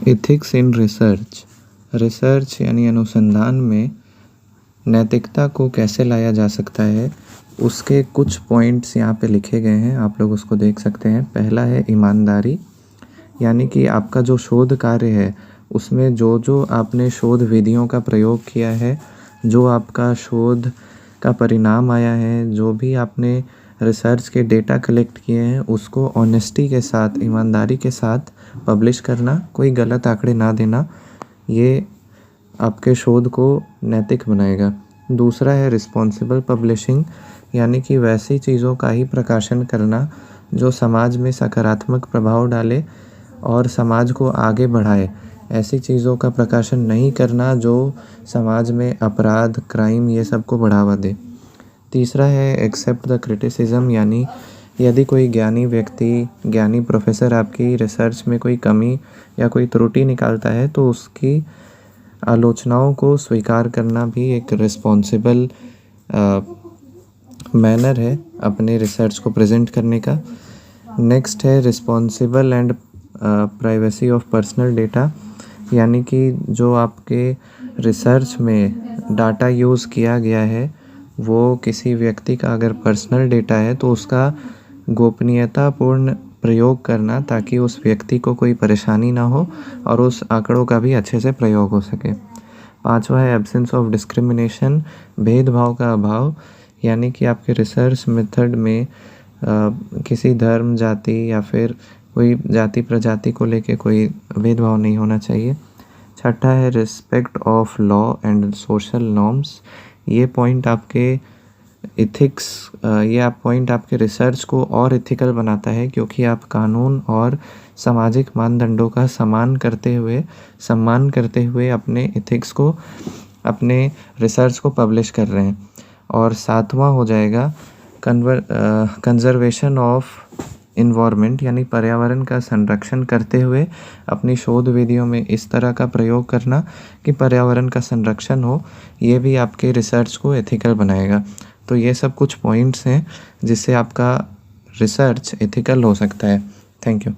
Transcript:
Ethics in research. Research यानी अनुसंधान में नैतिकता को कैसे लाया जा सकता है, उसके कुछ पॉइंट्स यहाँ पे लिखे गए हैं, आप लोग उसको देख सकते हैं। पहला है ईमानदारी, यानी कि आपका जो शोध कार्य है उसमें जो जो आपने शोध विधियों का प्रयोग किया है, जो आपका शोध का परिणाम आया है, जो भी आपने रिसर्च के डेटा कलेक्ट किए हैं, उसको ऑनेस्टी के साथ, ईमानदारी के साथ पब्लिश करना, कोई गलत आंकड़े ना देना, ये आपके शोध को नैतिक बनाएगा। दूसरा है रिस्पॉन्सिबल पब्लिशिंग, यानी कि वैसी चीज़ों का ही प्रकाशन करना जो समाज में सकारात्मक प्रभाव डाले और समाज को आगे बढ़ाए। ऐसी चीज़ों का प्रकाशन नहीं करना जो समाज में अपराध, क्राइम, ये सब को बढ़ावा दे। तीसरा है एक्सेप्ट द क्रिटिसिज्म, यानी यदि कोई ज्ञानी व्यक्ति, ज्ञानी प्रोफेसर आपकी रिसर्च में कोई कमी या कोई त्रुटि निकालता है तो उसकी आलोचनाओं को स्वीकार करना भी एक रिस्पॉन्सिबल मैनर है अपने रिसर्च को प्रेजेंट करने का। नेक्स्ट है responsible and privacy of personal data, यानी कि जो आपके रिसर्च में डाटा यूज़ किया गया है वो किसी व्यक्ति का अगर पर्सनल डेटा है तो उसका गोपनीयतापूर्ण प्रयोग करना, ताकि उस व्यक्ति को कोई परेशानी ना हो और उस आंकड़ों का भी अच्छे से प्रयोग हो सके। पांचवा है एब्सेंस ऑफ डिस्क्रिमिनेशन, भेदभाव का अभाव, यानी कि आपके रिसर्च मेथड में किसी धर्म, जाति या फिर कोई जाति प्रजाति को लेके कोई भेदभाव नहीं होना चाहिए। छठा है respect of law and social norms, ये पॉइंट आपके इथिक्स, ये आप पॉइंट आपके रिसर्च को और इथिकल बनाता है, क्योंकि आप कानून और सामाजिक मानदंडों का सम्मान करते हुए अपने इथिक्स को, अपने रिसर्च को पब्लिश कर रहे हैं। और सातवां हो जाएगा कंजर्वेशन ऑफ इन्वायरमेंट, यानी पर्यावरण का संरक्षण करते हुए अपनी शोध विधियों में इस तरह का प्रयोग करना कि पर्यावरण का संरक्षण हो, ये भी आपके रिसर्च को एथिकल बनाएगा। तो ये सब कुछ पॉइंट्स हैं जिससे आपका रिसर्च एथिकल हो सकता है। Thank you.